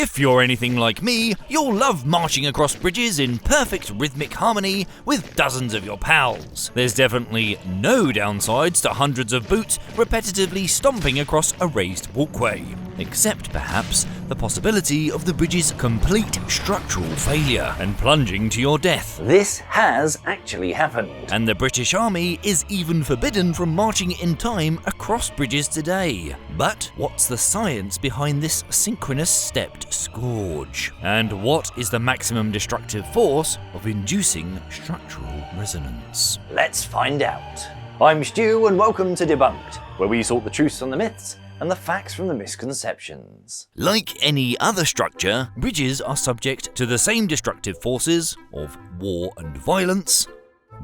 If you're anything like me, you'll love marching across bridges in perfect rhythmic harmony with dozens of your pals. There's definitely no downsides to hundreds of boots repetitively stomping across a raised walkway, except perhaps the possibility of the bridge's complete structural failure and plunging to your death. This has actually happened. And the British Army is even forbidden from marching in time across bridges today. But what's the science behind this synchronous stepped scourge? And what is the maximum destructive force of inducing structural resonance? Let's find out. I'm Stu and welcome to Debunked, where we sort the truths on the myths and the facts from the misconceptions. Like any other structure, bridges are subject to the same destructive forces of war and violence,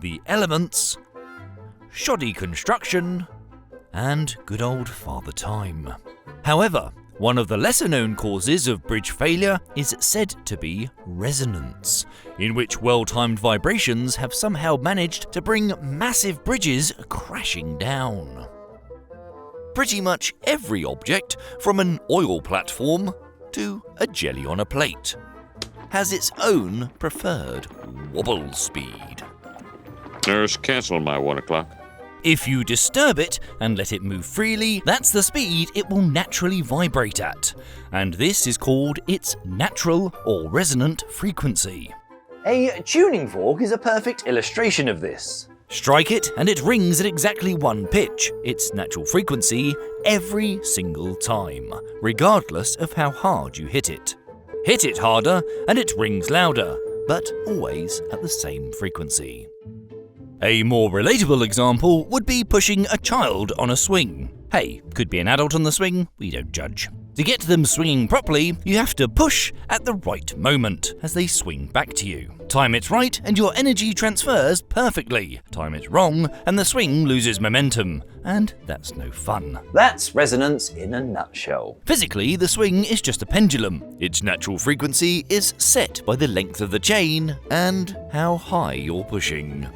the elements, shoddy construction, and good old Father Time. However, one of the lesser-known causes of bridge failure is said to be resonance, in which well-timed vibrations have somehow managed to bring massive bridges crashing down. Pretty much every object, from an oil platform to a jelly on a plate, has its own preferred wobble speed. Nurse, cancel my 1 o'clock. If you disturb it and let it move freely, that's the speed it will naturally vibrate at, and this is called its natural or resonant frequency. A tuning fork is a perfect illustration of this. Strike it and it rings at exactly one pitch, its natural frequency, every single time, regardless of how hard you hit it. Hit it harder and it rings louder, but always at the same frequency. A more relatable example would be pushing a child on a swing. Hey, could be an adult on the swing, we don't judge. To get them swinging properly, you have to push at the right moment as they swing back to you. Time it right and your energy transfers perfectly. Time it wrong and the swing loses momentum, and that's no fun. That's resonance in a nutshell. Physically, the swing is just a pendulum. Its natural frequency is set by the length of the chain and how high you're pushing.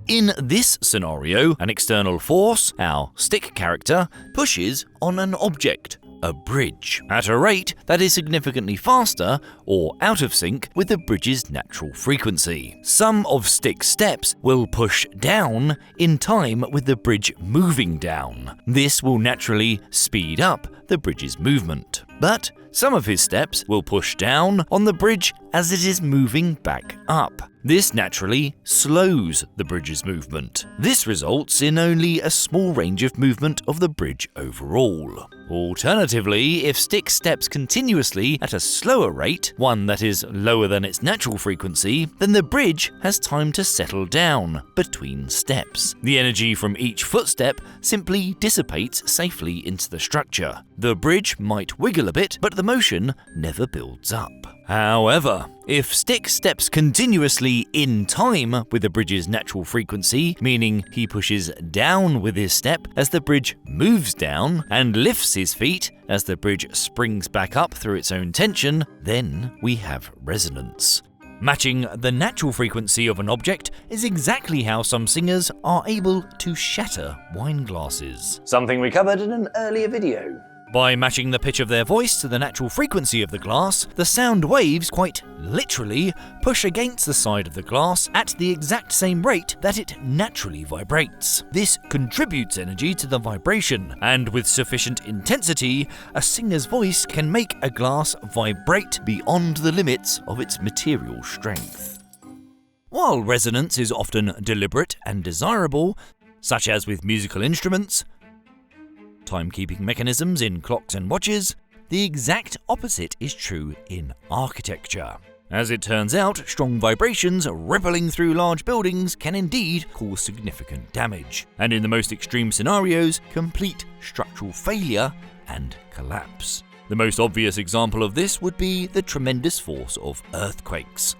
In this scenario, an external force, our stick character, pushes on an object, a bridge, at a rate that is significantly faster or out of sync with the bridge's natural frequency. Some of Stick's steps will push down in time with the bridge moving down. This will naturally speed up the bridge's movement. But some of his steps will push down on the bridge as it is moving back up. This naturally slows the bridge's movement. This results in only a small range of movement of the bridge overall. Alternatively, if Stick steps continuously at a slower rate, one that is lower than its natural frequency, then the bridge has time to settle down between steps. The energy from each footstep simply dissipates safely into the structure. The bridge might wiggle a bit, but the motion never builds up. However, if Stick steps continuously in time with the bridge's natural frequency, meaning he pushes down with his step as the bridge moves down and lifts his feet as the bridge springs back up through its own tension, then we have resonance. Matching the natural frequency of an object is exactly how some singers are able to shatter wine glasses. Something we covered in an earlier video. By matching the pitch of their voice to the natural frequency of the glass, the sound waves quite literally push against the side of the glass at the exact same rate that it naturally vibrates. This contributes energy to the vibration, and with sufficient intensity, a singer's voice can make a glass vibrate beyond the limits of its material strength. While resonance is often deliberate and desirable, such as with musical instruments, timekeeping mechanisms in clocks and watches, the exact opposite is true in architecture. As it turns out, strong vibrations rippling through large buildings can indeed cause significant damage, and in the most extreme scenarios, complete structural failure and collapse. The most obvious example of this would be the tremendous force of earthquakes.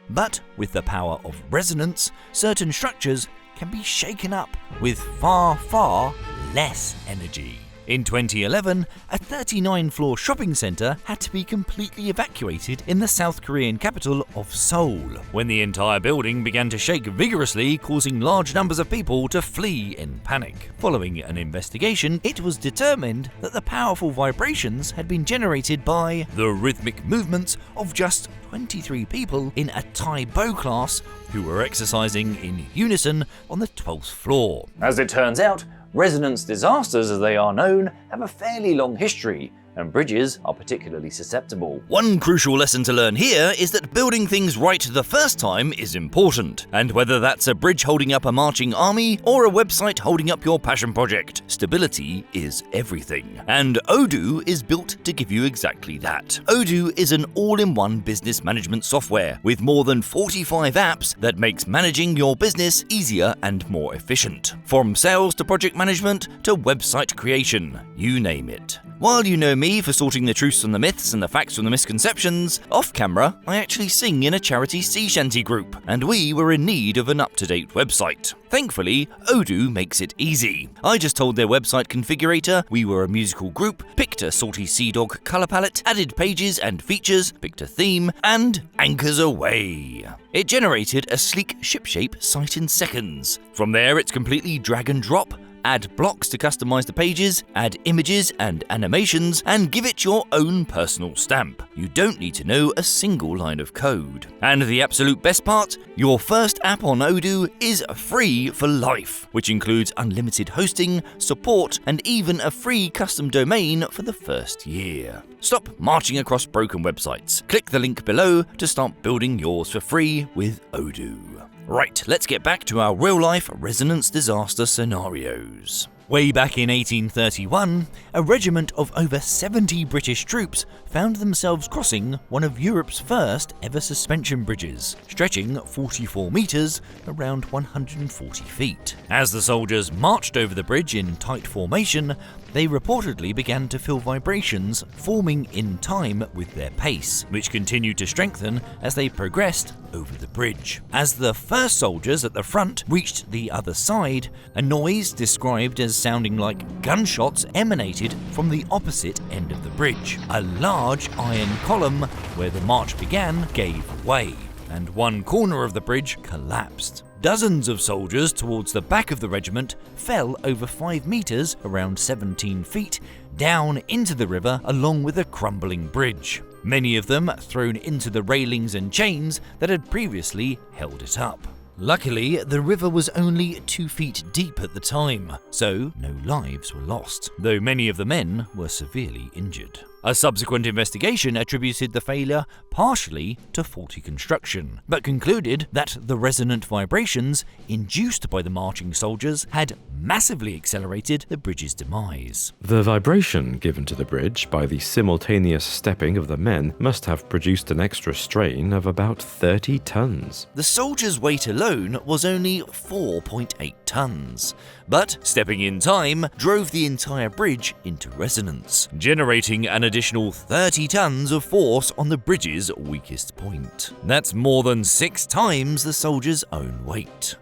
But with the power of resonance, certain structures can be shaken up with far, far less energy. In 2011, a 39-floor shopping centre had to be completely evacuated in the South Korean capital of Seoul, when the entire building began to shake vigorously, causing large numbers of people to flee in panic. Following an investigation, it was determined that the powerful vibrations had been generated by the rhythmic movements of just 23 people in a Tae Bo class who were exercising in unison on the 12th floor. As it turns out, resonance disasters, as they are known, have a fairly long history, and bridges are particularly susceptible. One crucial lesson to learn here is that building things right the first time is important, and whether that's a bridge holding up a marching army or a website holding up your passion project, stability is everything. And Odoo is built to give you exactly that. Odoo is an all-in-one business management software with more than 45 apps that makes managing your business easier and more efficient. From sales to project management to website creation, you name it. While you know me for sorting the truths from the myths and the facts from the misconceptions, off camera, I actually sing in a charity sea shanty group, and we were in need of an up-to-date website. Thankfully, Odoo makes it easy. I just told their website configurator we were a musical group, picked a salty sea dog colour palette, added pages and features, picked a theme, and anchors away. It generated a sleek shipshape site in seconds. From there, it's completely drag and drop. Add blocks to customize the pages, add images and animations, and give it your own personal stamp. You don't need to know a single line of code. And the absolute best part? Your first app on Odoo is free for life, which includes unlimited hosting, support, and even a free custom domain for the first year. Stop marching across broken websites. Click the link below to start building yours for free with Odoo. Right, let's get back to our real-life resonance disaster scenarios. Way back in 1831, a regiment of over 70 British troops found themselves crossing one of Europe's first ever suspension bridges, stretching 44 metres, around 140 feet. As the soldiers marched over the bridge in tight formation, they reportedly began to feel vibrations forming in time with their pace, which continued to strengthen as they progressed over the bridge. As the first soldiers at the front reached the other side, a noise described as sounding like gunshots emanated from the opposite end of the bridge. A large iron column where the march began gave way, and one corner of the bridge collapsed. Dozens of soldiers towards the back of the regiment fell over 5 metres, around 17 feet, down into the river along with a crumbling bridge. Many of them thrown into the railings and chains that had previously held it up. Luckily, the river was only 2 feet deep at the time, so no lives were lost, though many of the men were severely injured. A subsequent investigation attributed the failure partially to faulty construction, but concluded that the resonant vibrations induced by the marching soldiers had massively accelerated the bridge's demise. The vibration given to the bridge by the simultaneous stepping of the men must have produced an extra strain of about 30 tons. The soldiers' weight alone was only 4.8 tons, but stepping in time drove the entire bridge into resonance, generating an additional 30 tons of force on the bridge's weakest point. That's more than 6 times the soldiers' own weight.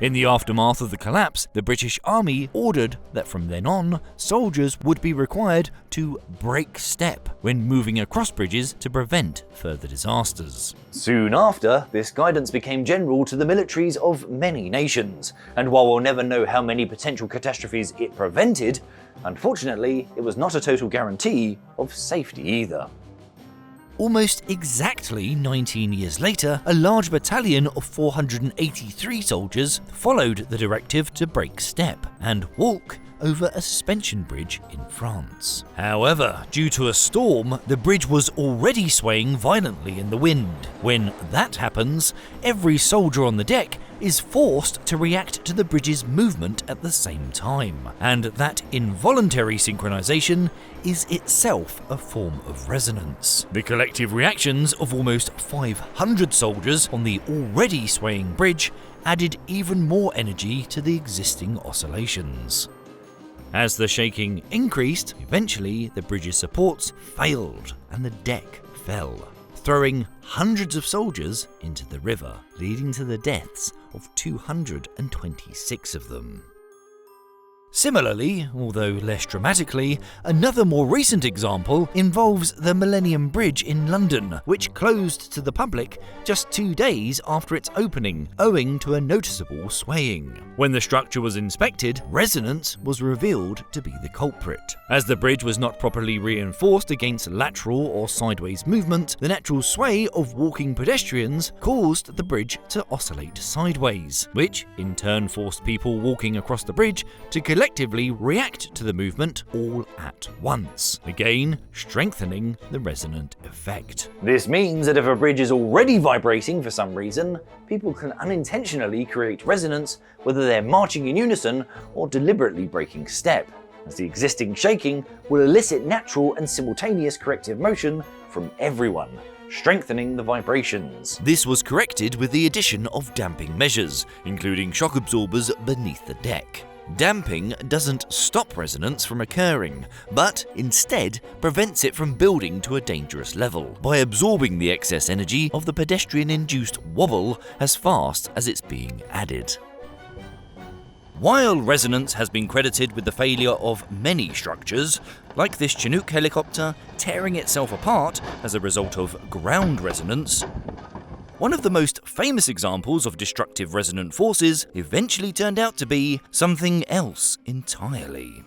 In the aftermath of the collapse, the British Army ordered that from then on, soldiers would be required to break step when moving across bridges to prevent further disasters. Soon after, this guidance became general to the militaries of many nations, and while we'll never know how many potential catastrophes it prevented, unfortunately, it was not a total guarantee of safety either. Almost exactly 19 years later, a large battalion of 483 soldiers followed the directive to break step and walk over a suspension bridge in France. However, due to a storm, the bridge was already swaying violently in the wind. When that happens, every soldier on the deck is forced to react to the bridge's movement at the same time, and that involuntary synchronization is itself a form of resonance. The collective reactions of almost 500 soldiers on the already swaying bridge added even more energy to the existing oscillations. As the shaking increased, eventually the bridge's supports failed and the deck fell, throwing hundreds of soldiers into the river, leading to the deaths of 226 of them. Similarly, although less dramatically, another more recent example involves the Millennium Bridge in London, which closed to the public just 2 days after its opening, owing to a noticeable swaying. When the structure was inspected, resonance was revealed to be the culprit. As the bridge was not properly reinforced against lateral or sideways movement, the natural sway of walking pedestrians caused the bridge to oscillate sideways, which in turn forced people walking across the bridge to collectively react to the movement all at once, again strengthening the resonant effect. This means that if a bridge is already vibrating for some reason, people can unintentionally create resonance whether they're marching in unison or deliberately breaking step, as the existing shaking will elicit natural and simultaneous corrective motion from everyone, strengthening the vibrations. This was corrected with the addition of damping measures, including shock absorbers beneath the deck. Damping doesn't stop resonance from occurring, but instead prevents it from building to a dangerous level by absorbing the excess energy of the pedestrian-induced wobble as fast as it's being added. While resonance has been credited with the failure of many structures, like this Chinook helicopter tearing itself apart as a result of ground resonance, one of the most famous examples of destructive resonant forces eventually turned out to be something else entirely.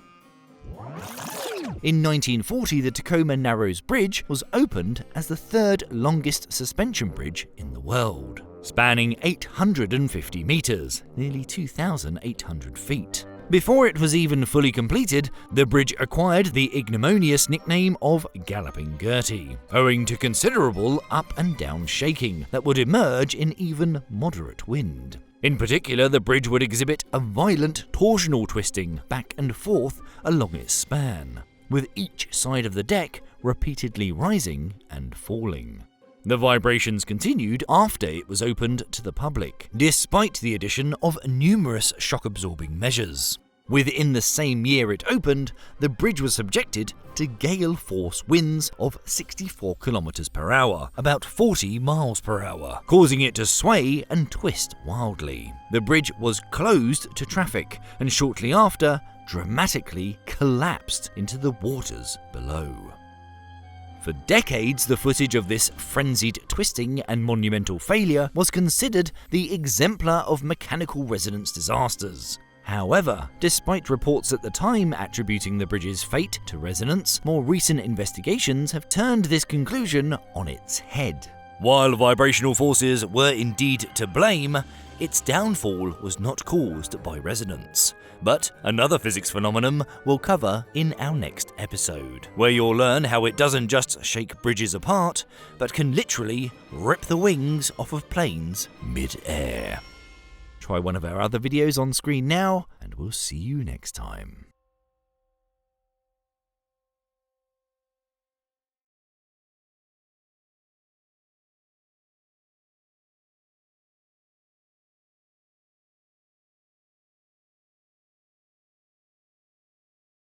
In 1940, the Tacoma Narrows Bridge was opened as the third longest suspension bridge in the world, spanning 850 meters, nearly 2,800 feet. Before it was even fully completed, the bridge acquired the ignominious nickname of Galloping Gertie, owing to considerable up and down shaking that would emerge in even moderate wind. In particular, the bridge would exhibit a violent torsional twisting back and forth along its span, with each side of the deck repeatedly rising and falling. The vibrations continued after it was opened to the public, despite the addition of numerous shock-absorbing measures. Within the same year it opened, the bridge was subjected to gale force winds of 64 km per hour, about 40 miles per hour, causing it to sway and twist wildly. The bridge was closed to traffic and shortly after dramatically collapsed into the waters below. For decades, the footage of this frenzied twisting and monumental failure was considered the exemplar of mechanical resonance disasters. However, despite reports at the time attributing the bridge's fate to resonance, more recent investigations have turned this conclusion on its head. While vibrational forces were indeed to blame, its downfall was not caused by resonance. But another physics phenomenon we'll cover in our next episode, where you'll learn how it doesn't just shake bridges apart, but can literally rip the wings off of planes mid-air. Try one of our other videos on screen now, and we'll see you next time.